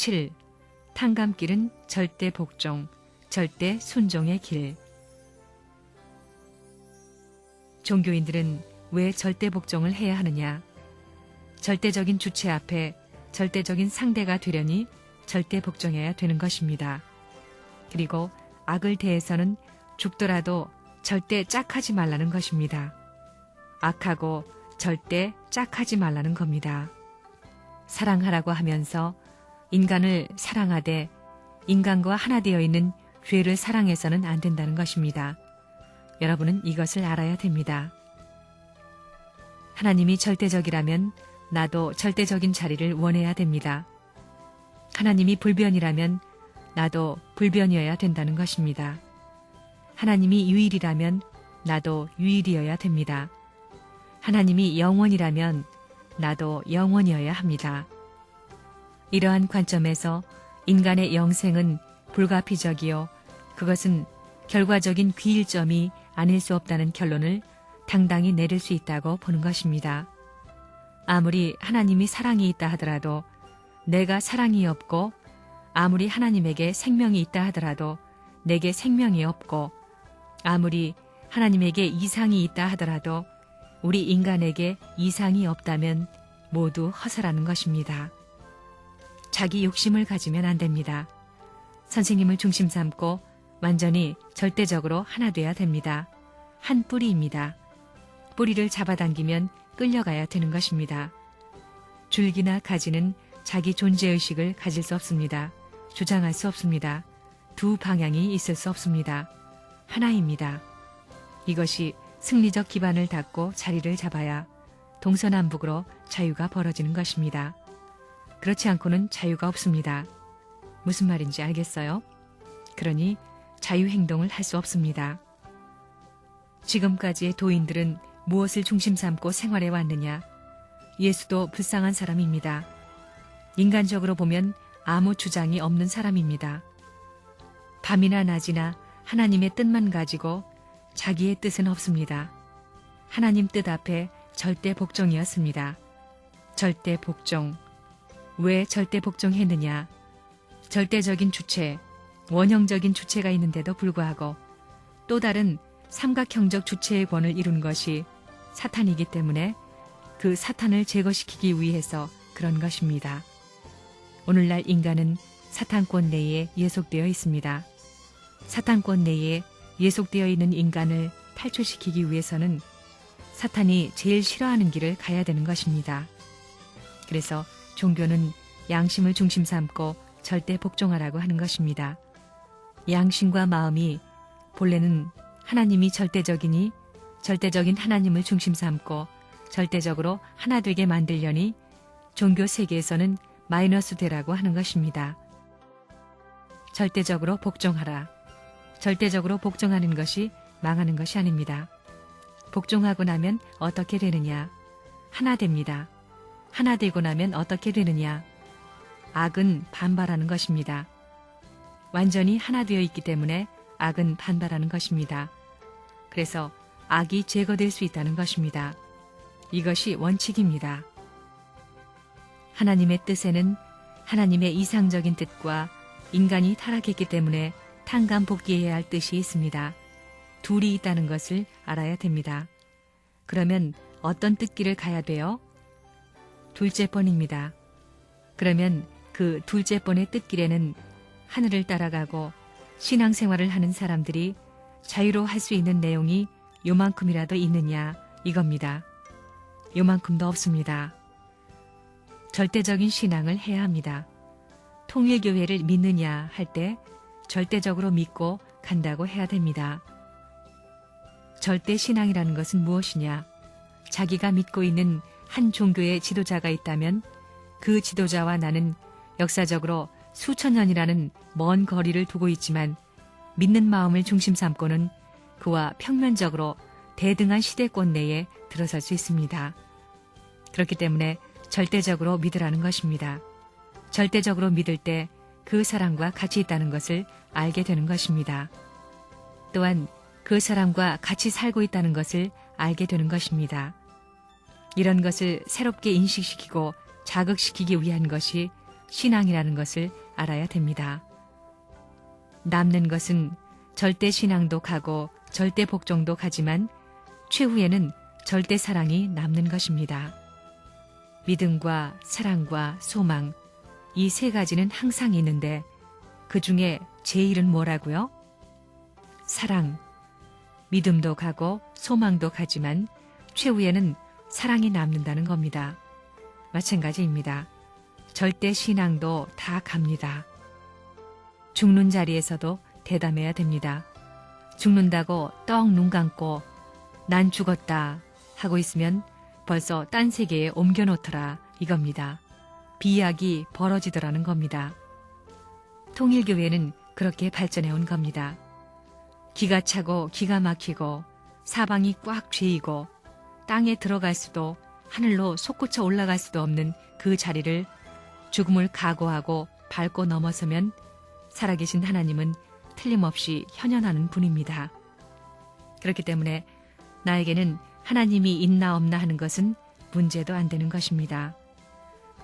7. 탕감길은 절대 복종, 절대 순종의 길. 종교인들은 왜 절대 복종을 해야 하느냐? 절대적인 주체 앞에 절대적인 상대가 되려니 절대 복종해야 되는 것입니다. 그리고 악을 대해서는 죽더라도 절대 짝하지 말라는 것입니다. 악하고 절대 짝하지 말라는 겁니다. 사랑하라고 하면서 인간을 사랑하되 인간과 하나 되어 있는 죄를 사랑해서는 안 된다는 것입니다. 여러분은 이것을 알아야 됩니다. 하나님이 절대적이라면 나도 절대적인 자리를 원해야 됩니다. 하나님이 불변이라면 나도 불변이어야 된다는 것입니다. 하나님이 유일이라면 나도 유일이어야 됩니다. 하나님이 영원이라면 나도 영원이어야 합니다. 이러한 관점에서 인간의 영생은 불가피적이요, 그것은 결과적인 귀일점이 아닐 수 없다는 결론을 당당히 내릴 수 있다고 보는 것입니다. 아무리 하나님이 사랑이 있다 하더라도, 내가 사랑이 없고, 아무리 하나님에게 생명이 있다 하더라도 내게 생명이 없고, 아무리 하나님에게 이상이 있다 하더라도 우리 인간에게 이상이 없다면 모두 허사라는 것입니다. 자기 욕심을 가지면 안 됩니다. 선생님을 중심 삼고 완전히 절대적으로 하나 돼야 됩니다. 한 뿌리입니다. 뿌리를 잡아당기면 끌려가야 되는 것입니다. 줄기나 가지는 자기 존재의식을 가질 수 없습니다. 주장할 수 없습니다. 두 방향이 있을 수 없습니다. 하나입니다. 이것이 승리적 기반을 닦고 자리를 잡아야 동서남북으로 자유가 벌어지는 것입니다. 그렇지 않고는 자유가 없습니다. 무슨 말인지 알겠어요? 그러니 자유행동을 할 수 없습니다. 지금까지의 도인들은 무엇을 중심 삼고 생활해 왔느냐? 예수도 불쌍한 사람입니다. 인간적으로 보면 아무 주장이 없는 사람입니다. 밤이나 낮이나 하나님의 뜻만 가지고 자기의 뜻은 없습니다. 하나님 뜻 앞에 절대 복종이었습니다. 절대 복종. 왜 절대 복종했느냐? 절대적인 주체, 원형적인 주체가 있는데도 불구하고 또 다른 삼각형적 주체의 권을 이룬 것이 사탄이기 때문에 그 사탄을 제거시키기 위해서 그런 것입니다. 오늘날 인간은 사탄권 내에 예속되어 있습니다. 사탄권 내에 예속되어 있는 인간을 탈출시키기 위해서는 사탄이 제일 싫어하는 길을 가야 되는 것입니다. 그래서 종교는 양심을 중심 삼고 절대 복종하라고 하는 것입니다. 양심과 마음이 본래는 하나님이 절대적이니 절대적인 하나님을 중심 삼고 절대적으로 하나 되게 만들려니 종교 세계에서는 마이너스 되라고 하는 것입니다. 절대적으로 복종하라. 절대적으로 복종하는 것이 망하는 것이 아닙니다. 복종하고 나면 어떻게 되느냐? 하나 됩니다. 하나 되고 나면 어떻게 되느냐? 악은 반발하는 것입니다. 완전히 하나 되어 있기 때문에 악은 반발하는 것입니다. 그래서 악이 제거될 수 있다는 것입니다. 이것이 원칙입니다. 하나님의 뜻에는 하나님의 이상적인 뜻과 인간이 타락했기 때문에 탕감복귀해야 할 뜻이 있습니다. 둘이 있다는 것을 알아야 됩니다. 그러면 어떤 뜻길을 가야 돼요? 둘째 번입니다. 그러면 그 둘째 번의 뜻길에는 하늘을 따라가고 신앙생활을 하는 사람들이 자유로 할 수 있는 내용이 요만큼이라도 있느냐 이겁니다. 요만큼도 없습니다. 절대적인 신앙을 해야 합니다. 통일교회를 믿느냐 할 때 절대적으로 믿고 간다고 해야 됩니다. 절대 신앙이라는 것은 무엇이냐? 자기가 믿고 있는 한 종교의 지도자가 있다면 그 지도자와 나는 역사적으로 수천 년이라는 먼 거리를 두고 있지만 믿는 마음을 중심 삼고는 그와 평면적으로 대등한 시대권 내에 들어설 수 있습니다. 그렇기 때문에 절대적으로 믿으라는 것입니다. 절대적으로 믿을 때 그 사람과 같이 있다는 것을 알게 되는 것입니다. 또한 그 사람과 같이 살고 있다는 것을 알게 되는 것입니다. 이런 것을 새롭게 인식시키고 자극시키기 위한 것이 신앙이라는 것을 알아야 됩니다. 남는 것은 절대 신앙도 가고 절대 복종도 가지만 최후에는 절대 사랑이 남는 것입니다. 믿음과 사랑과 소망, 이 세 가지는 항상 있는데 그 중에 제일은 뭐라고요? 사랑. 믿음도 가고 소망도 가지만 최후에는 사랑이 남는다는 겁니다. 마찬가지입니다. 절대 신앙도 다 갑니다. 죽는 자리에서도 대담해야 됩니다. 죽는다고 떡 눈 감고 난 죽었다 하고 있으면 벌써 딴 세계에 옮겨놓더라 이겁니다. 비약이 벌어지더라는 겁니다. 통일교회는 그렇게 발전해온 겁니다. 기가 차고 기가 막히고 사방이 꽉 죄이고 땅에 들어갈 수도 하늘로 솟구쳐 올라갈 수도 없는 그 자리를 죽음을 각오하고 밟고 넘어서면 살아계신 하나님은 틀림없이 현현하는 분입니다. 그렇기 때문에 나에게는 하나님이 있나 없나 하는 것은 문제도 안 되는 것입니다.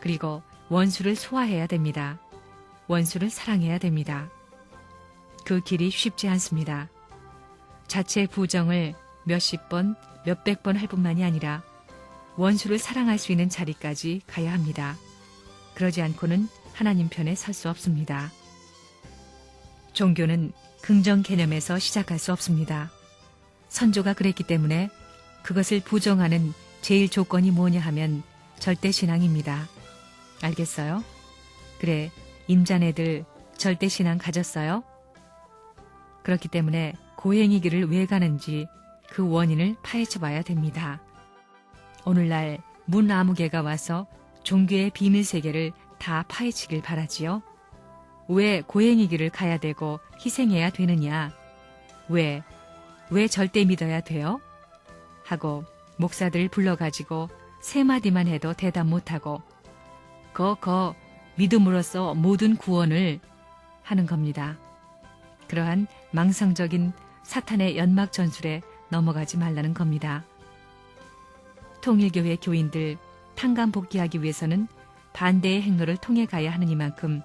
그리고 원수를 소화해야 됩니다. 원수를 사랑해야 됩니다. 그 길이 쉽지 않습니다. 자체 부정을 몇십 번, 몇백 번 할 뿐만이 아니라 원수를 사랑할 수 있는 자리까지 가야 합니다. 그러지 않고는 하나님 편에 설 수 없습니다. 종교는 긍정 개념에서 시작할 수 없습니다. 선조가 그랬기 때문에 그것을 부정하는 제일 조건이 뭐냐 하면 절대신앙입니다. 알겠어요? 그래, 임자네들 절대신앙 가졌어요? 그렇기 때문에 고행의 길을 왜 가는지 그 원인을 파헤쳐 봐야 됩니다. 오늘날 문아무개가 와서 종교의 비밀 세계를 다 파헤치길 바라지요. 왜 고행의 길을 가야 되고 희생해야 되느냐? 왜 절대 믿어야 돼요? 하고 목사들 불러가지고 세 마디만 해도 대답 못하고 믿음으로써 모든 구원을 하는 겁니다. 그러한 망상적인 사탄의 연막 전술에 넘어가지 말라는 겁니다. 통일교회 교인들 탕감복귀하기 위해서는 반대의 행로를 통해 가야 하느니만큼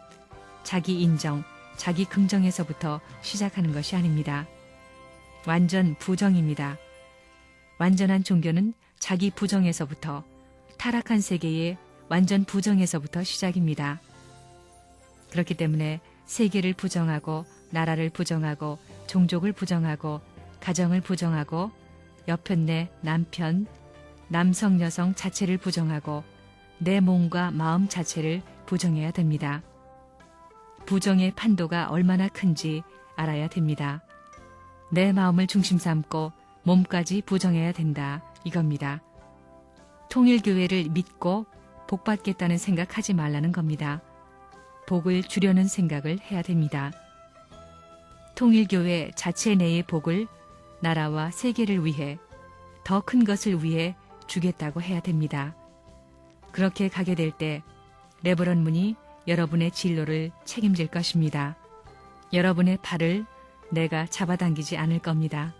자기 인정, 자기 긍정에서부터 시작하는 것이 아닙니다. 완전 부정입니다. 완전한 종교는 자기 부정에서부터, 타락한 세계의 완전 부정에서부터 시작입니다. 그렇기 때문에 세계를 부정하고 나라를 부정하고 종족을 부정하고 가정을 부정하고 여편 내 남편, 남성 여성 자체를 부정하고 내 몸과 마음 자체를 부정해야 됩니다. 부정의 판도가 얼마나 큰지 알아야 됩니다. 내 마음을 중심 삼고 몸까지 부정해야 된다 이겁니다. 통일교회를 믿고 복받겠다는 생각하지 말라는 겁니다. 복을 주려는 생각을 해야 됩니다. 통일교회 자체 내의 복을 나라와 세계를 위해 더 큰 것을 위해 주겠다고 해야 됩니다. 그렇게 가게 될 때 레버런 문이 여러분의 진로를 책임질 것입니다. 여러분의 발을 내가 잡아당기지 않을 겁니다.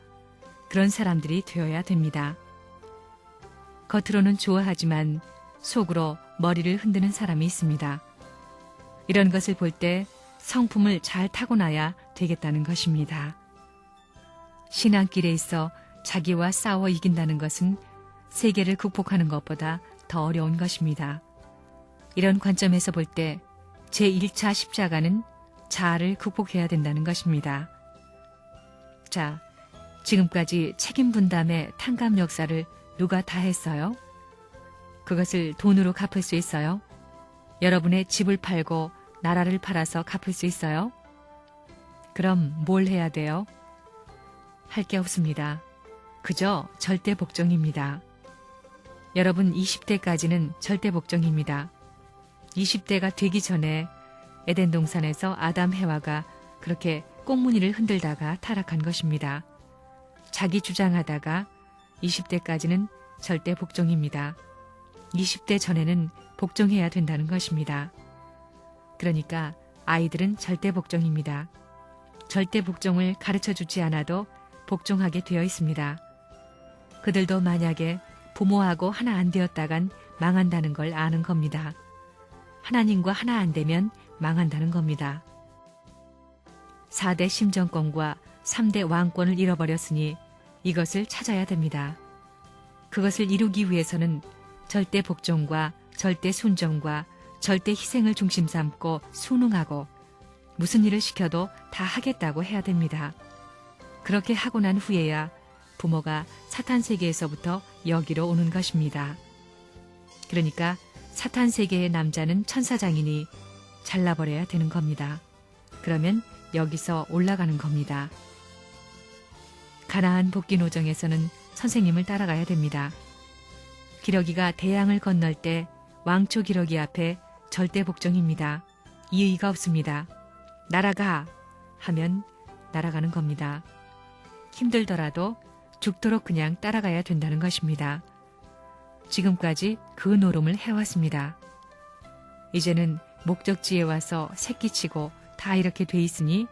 그런 사람들이 되어야 됩니다. 겉으로는 좋아하지만 속으로 머리를 흔드는 사람이 있습니다. 이런 것을 볼 때 성품을 잘 타고나야 되겠다는 것입니다. 신앙길에 있어 자기와 싸워 이긴다는 것은 세계를 극복하는 것보다 더 어려운 것입니다. 이런 관점에서 볼 때 제1차 십자가는 자아를 극복해야 된다는 것입니다. 자, 지금까지 책임 분담의 탕감 역사를 누가 다 했어요? 그것을 돈으로 갚을 수 있어요? 여러분의 집을 팔고 나라를 팔아서 갚을 수 있어요? 그럼 뭘 해야 돼요? 할 게 없습니다. 그저 절대 복종입니다. 여러분 20대까지는 절대 복종입니다. 20대가 되기 전에 에덴 동산에서 아담 해와가 그렇게 꽁무니를 흔들다가 타락한 것입니다. 자기 주장하다가 20대까지는 절대 복종입니다. 20대 전에는 복종해야 된다는 것입니다. 그러니까 아이들은 절대 복종입니다. 절대 복종을 가르쳐주지 않아도 복종하게 되어 있습니다. 그들도 만약에 부모하고 하나 안 되었다간 망한다는 걸 아는 겁니다. 하나님과 하나 안 되면 망한다는 겁니다. 4대 심정권과 3대 왕권을 잃어버렸으니 이것을 찾아야 됩니다. 그것을 이루기 위해서는 절대 복종과 절대 순종과 절대 희생을 중심 삼고 순응하고 무슨 일을 시켜도 다 하겠다고 해야 됩니다. 그렇게 하고 난 후에야 부모가 사탄 세계에서부터 여기로 오는 것입니다. 그러니까 사탄 세계의 남자는 천사장이니 잘라버려야 되는 겁니다. 그러면 여기서 올라가는 겁니다. 가나안 복귀 노정에서는 선생님을 따라가야 됩니다. 기러기가 대양을 건널 때 왕초 기러기 앞에 절대 복종입니다. 이의가 없습니다. 날아가 하면 날아가는 겁니다. 힘들더라도 죽도록 그냥 따라가야 된다는 것입니다. 지금까지 그 노름을 해왔습니다. 이제는 목적지에 와서 새끼치고 다 이렇게 돼 있으니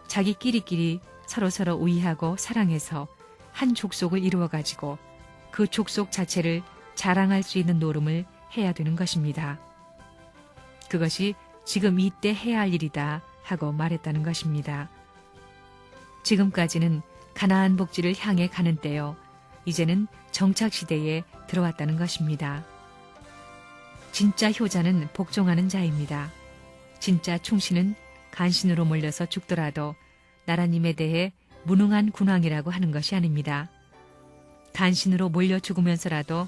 자기끼리끼리 서로서로 우애하고 사랑해서 한 족속을 이루어가지고 그 족속 자체를 자랑할 수 있는 노름을 해야 되는 것입니다. 그것이 지금 이때 해야 할 일이다 하고 말했다는 것입니다. 지금까지는 가나안 복지를 향해 가는 때요. 이제는 정착시대에 들어왔다는 것입니다. 진짜 효자는 복종하는 자입니다. 진짜 충신은 간신으로 몰려서 죽더라도 나라님에 대해 무능한 군왕이라고 하는 것이 아닙니다. 간신으로 몰려 죽으면서라도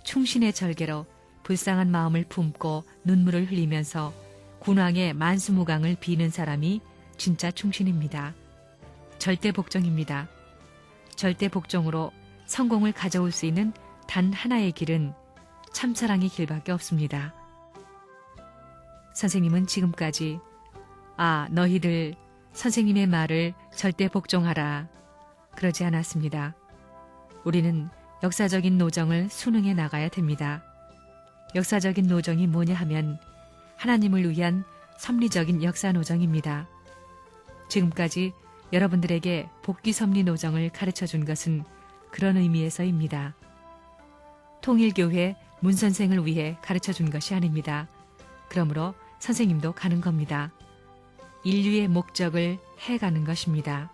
충신의 절개로 불쌍한 마음을 품고 눈물을 흘리면서 군왕의 만수무강을 비는 사람이 진짜 충신입니다. 절대 복종입니다. 절대 복종으로 성공을 가져올 수 있는 단 하나의 길은 참사랑의 길밖에 없습니다. 선생님은 지금까지 너희들 선생님의 말을 절대 복종하라 그러지 않았습니다. 우리는 역사적인 노정을 순응해 나가야 됩니다. 역사적인 노정이 뭐냐 하면 하나님을 위한 섭리적인 역사 노정입니다. 지금까지 여러분들에게 복귀 섭리 노정을 가르쳐 준 것은 그런 의미에서입니다. 통일교회 문선생을 위해 가르쳐 준 것이 아닙니다. 그러므로 선생님도 가는 겁니다. 인류의 목적을 해가는 것입니다.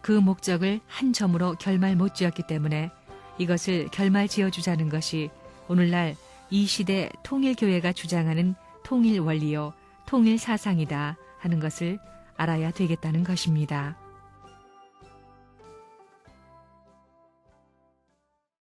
그 목적을 한 점으로 결말 못 지었기 때문에 이것을 결말 지어주자는 것이 오늘날 이 시대 통일교회가 주장하는 통일 원리요, 통일 사상이다 하는 것을 알아야 되겠다는 것입니다.